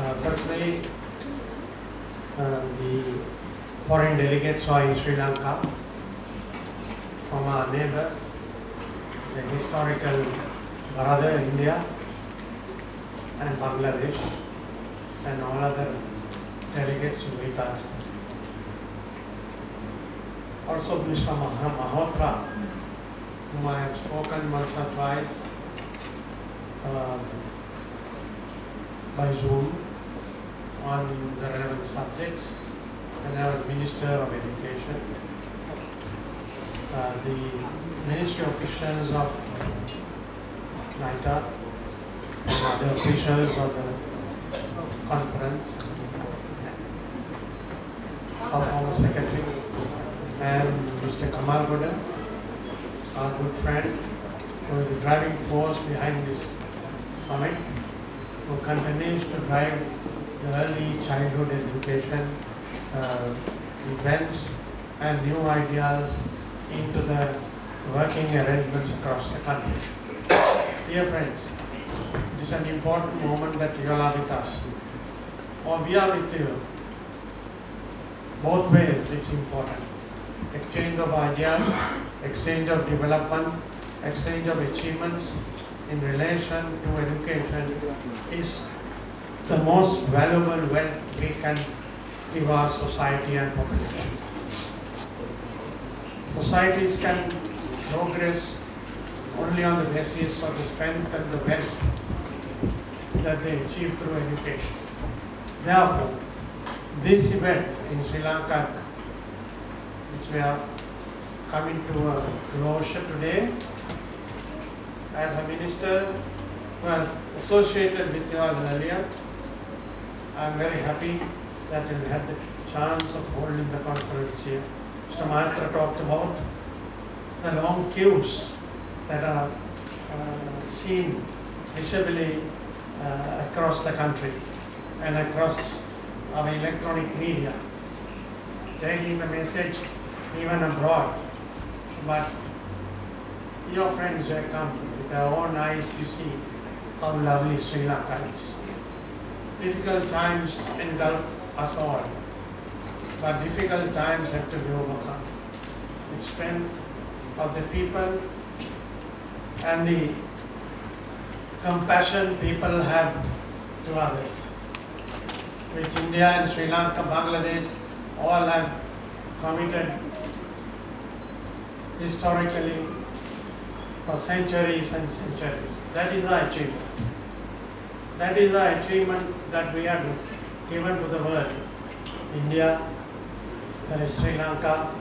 Firstly, the foreign delegates are in Sri Lanka from our neighbor, the historical brother India and Bangladesh, and all other delegates with us. Also Mr. Mahotra, whom I have spoken once or twice by Zoom on the relevant subjects, and I was Minister of Education. The ministry officials of NITA and other officials of the conference, our former secretary, and Mr. Kamal Goda, our good friend, who is the driving force behind this summit, who continues to drive the early childhood education events and new ideas into the working arrangements across the country. Dear friends, it is an important moment that you all are with us, or we are with you. Both ways it's important. Exchange of ideas, exchange of development, exchange of achievements in relation to education is the most valuable wealth we can give our society and population. Societies can progress only on the basis of the strength and the wealth that they achieve through education. Therefore, this event in Sri Lanka, which we are coming to a closure today, as a minister who was associated with you all earlier, I am very happy that we had the chance of holding the conference here. Mr. Mahatra talked about the long queues that are seen visibly across the country and across our electronic media, taking the message even abroad. But your friends who have come with their own eyes, you see how lovely Sri Lanka is. Difficult times engulf us all, but difficult times have to be overcome. The strength of the people and the compassion people have to others, which India and Sri Lanka, Bangladesh, all have committed historically for centuries and centuries. That is our achievement. That is our achievement that we have given to the world. India, there is Sri Lanka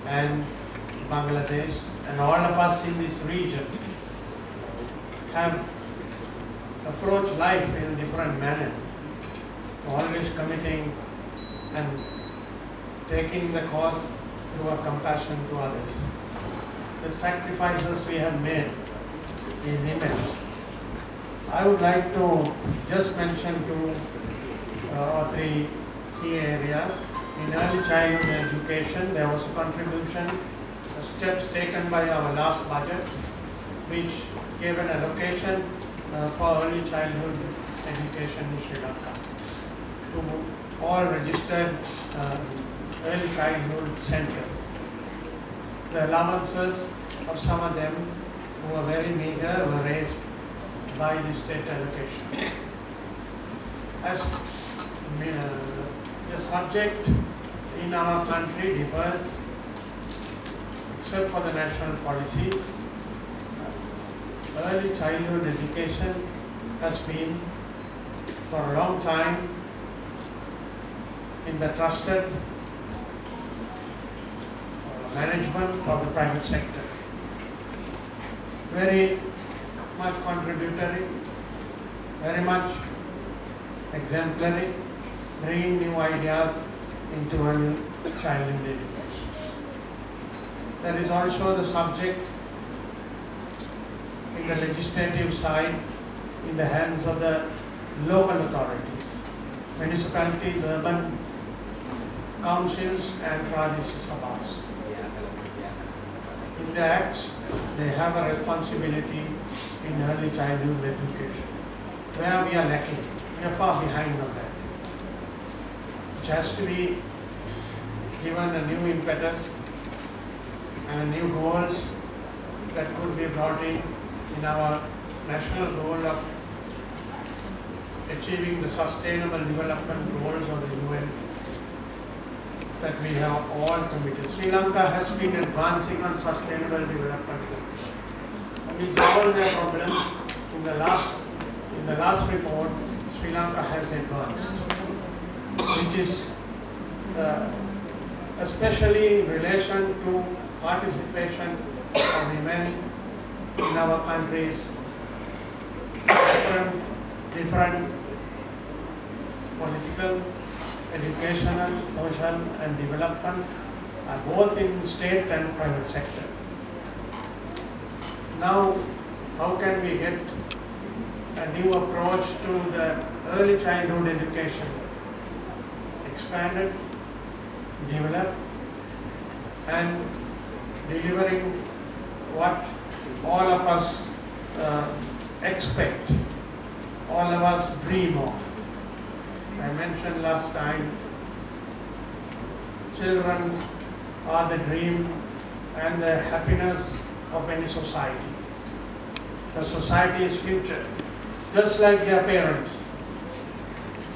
and Bangladesh, and all of us in this region have approached life in a different manner, always committing and taking the cause through our compassion to others. The sacrifices we have made is immense. I would like to just mention two or three key areas. In early childhood education, there was a contribution, steps taken by our last budget, which gave an allocation for early childhood education in Sri Lanka to all registered early childhood centers. The allowances of some of them who were very meager were raised by the state allocation. As the subject in our country differs, except for the national policy, early childhood education has been for a long time in the trusted management of the private sector. Very much contributory, very much exemplary, bringing new ideas into early childhood education. There is also the subject in the legislative side in the hands of the local authorities, municipalities, urban councils and Pradesh Sabhas. In the acts, they have a responsibility in early childhood education, where we are lacking. We are far behind on that. Which has to be given a new impetus and new goals that could be brought in our national goal of achieving the sustainable development goals of the UN that we have all committed. Sri Lanka has been advancing on sustainable development goals. With all their problems, in the last report, Sri Lanka has advanced, which is especially in relation to participation of women in our countries, different political, educational, social and development, both in state and private sector. Now, how can we get a new approach to the early childhood education? Expanded, developed, and delivering what all of us expect, all of us dream of. I mentioned last time, children are the dream and the happiness of any society. The society's future, just like their parents.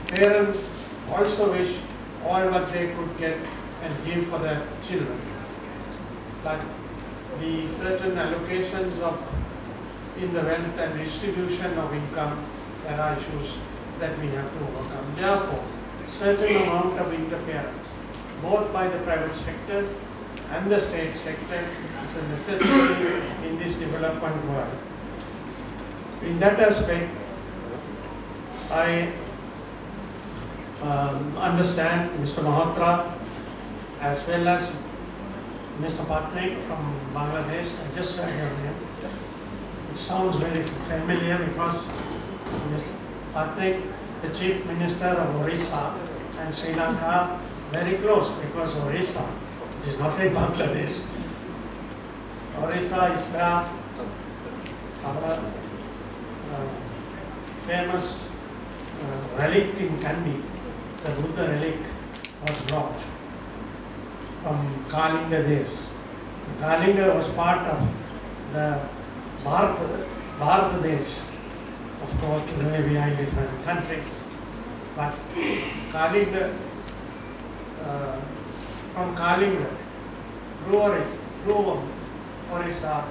Parents also wish all what they could get and give for their children. But the certain allocations in the wealth and distribution of income, there are issues that we have to overcome. Therefore, certain amount of interference, both by the private sector and the state sector, is a necessity in this development world. In that aspect, I understand Mr. Mahatra as well as Mr. Patnaik from Bangladesh. I just heard your name. It sounds very familiar because Mr. Patnaik, the Chief Minister of Orissa, and Sri Lanka are very close because Orissa, which is not in Bangladesh, Orissa is where our famous relic in Kandy, the Buddha relic, was brought from Kalinga days. Kalinga was part of the Bharat Desh. Of course, today we are in different countries. But Kalinga, from Kalinga, through Orissa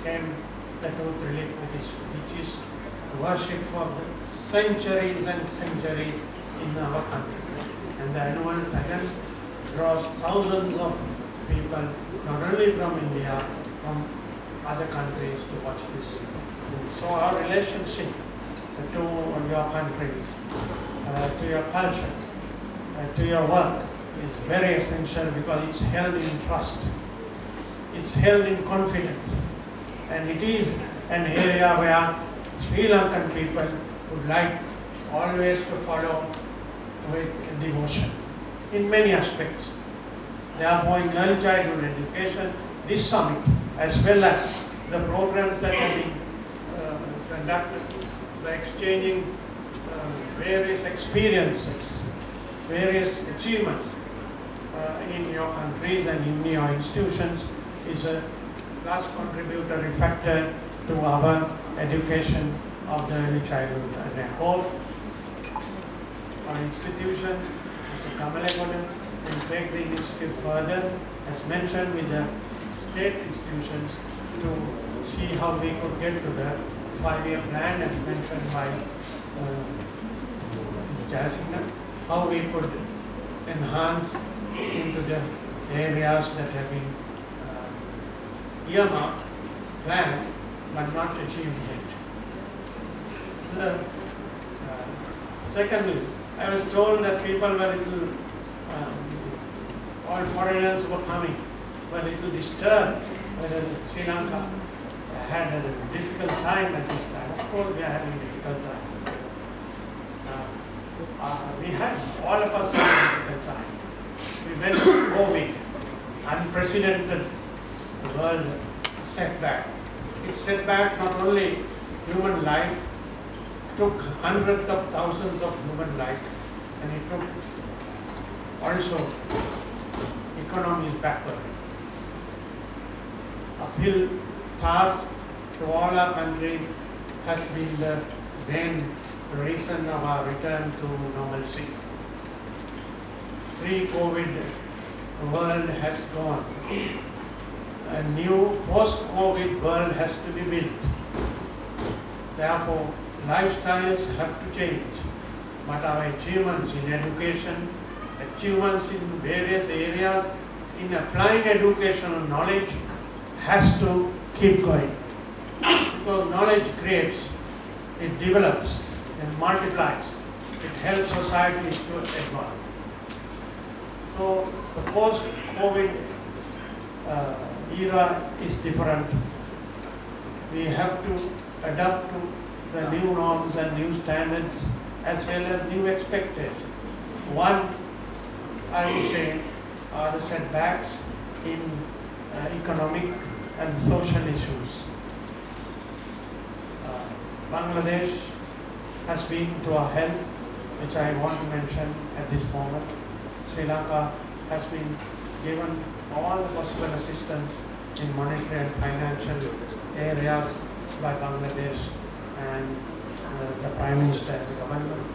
came the truth relic, which is worship for the centuries and centuries in our country. And the annual pageant draws thousands of people, not only from India, from other countries to watch this. So our relationship to your countries, to your culture, to your work is very essential because it's held in trust. It's held in confidence. And it is an area where Sri Lankan people would like always to follow with devotion in many aspects. Therefore, in early childhood education, this summit, as well as the programs that have been conducted by exchanging various experiences, various achievements in your countries and in your institutions, is a large contributory factor to our education of the early childhood. And I hope our institution, Mr. Kamalagodan, will take the initiative further, as mentioned with the state institutions, to see how we could get to the 5-year plan, as mentioned by Mrs. Jayasinha, how we could enhance into the areas that have been earmarked, planned, but not achieved yet. So, secondly, I was told that people were little, all foreigners were coming, were a little disturbed whether Sri Lanka had a difficult time at this time. Of course, we are having difficult times. We had, all of us had a difficult time. We went through COVID, unprecedented world setback. It set back not only human life took hundreds of thousands of human lives, and it took also economies backward. Uphill task to all our countries has been the main reason of our return to normalcy. Pre-COVID world has gone. A new post-COVID world has to be built. Therefore, lifestyles have to change. But our achievements in education, achievements in various areas, in applying educational knowledge has to keep going. Because knowledge creates, it develops, and multiplies. It helps societies to advance. So the post-COVID era is different. We have to adapt to the new norms and new standards as well as new expectations. One, I would say, are the setbacks in economic and social issues. Bangladesh has been to our help, which I want to mention at this moment. Sri Lanka has been given all the possible assistance in monetary and financial areas by Bangladesh and the Prime Minister and the government.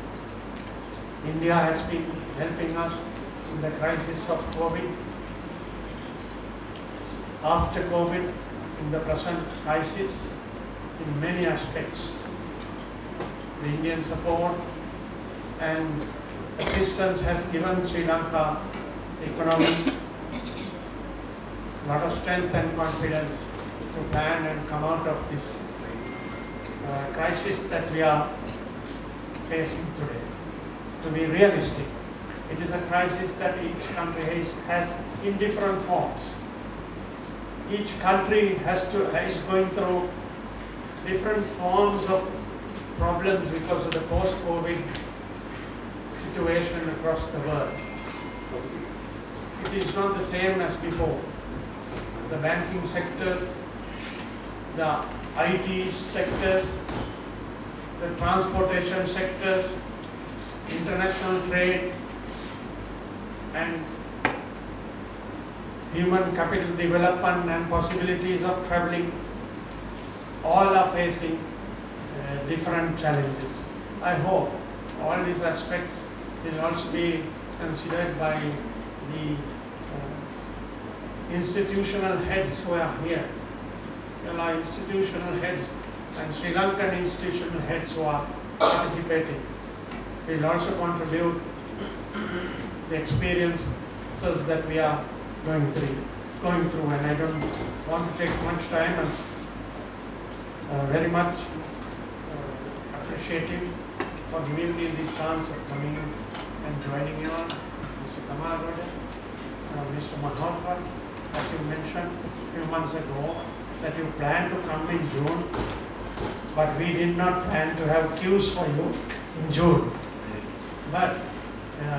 India has been helping us in the crisis of COVID. After COVID, in the present crisis, in many aspects, the Indian support and assistance has given Sri Lanka economy a lot of strength and confidence to plan and come out of this crisis that we are facing today. To be realistic, it is a crisis that each country has in different forms. Each country is going through different forms of problems because of the post-COVID situation across the world. It is not the same as before. The banking sectors, the IT sectors, the transportation sectors, international trade, and human capital development and possibilities of traveling, all are facing different challenges. I hope all these aspects will also be considered by the institutional heads who are here. There are institutional heads and Sri Lankan institutional heads who are participating. Will also contribute the experiences that we are going through, and I don't want to take much time, and very much appreciative for giving me the chance of coming and joining you on, Mr. Gunawardne, Mr. Mahotwar, as you mentioned a few months ago, that you planned to come in June, but we did not plan to have queues for you in June. But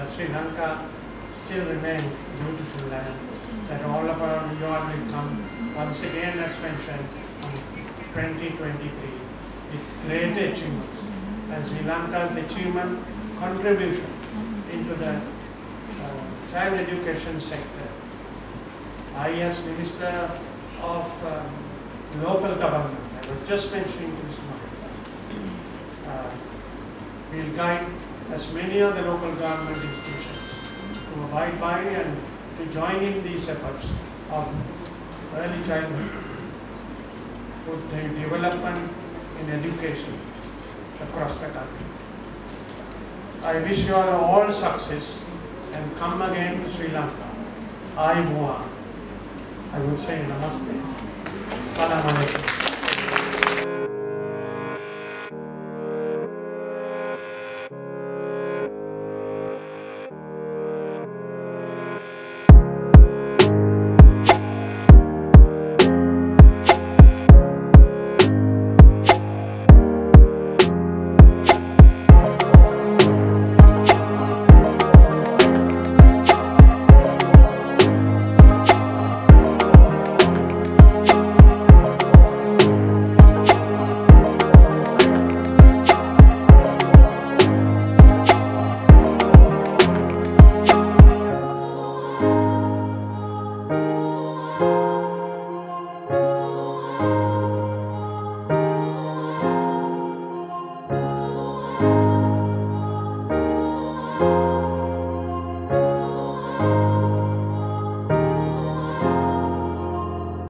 Sri Lanka still remains a beautiful land that all of our you all will come once again, as mentioned, in 2023 with great achievements. And Sri Lanka's achievement contribution into the child education sector. I, as Minister of Local Government, I was just mentioning to Mr. Mahotwar, will guide as many of the local government institutions to abide by and to join in these efforts of early childhood, for the development in education across the country. I wish you all success and come again to Sri Lanka. I would say namaste. Salam alaikum. you.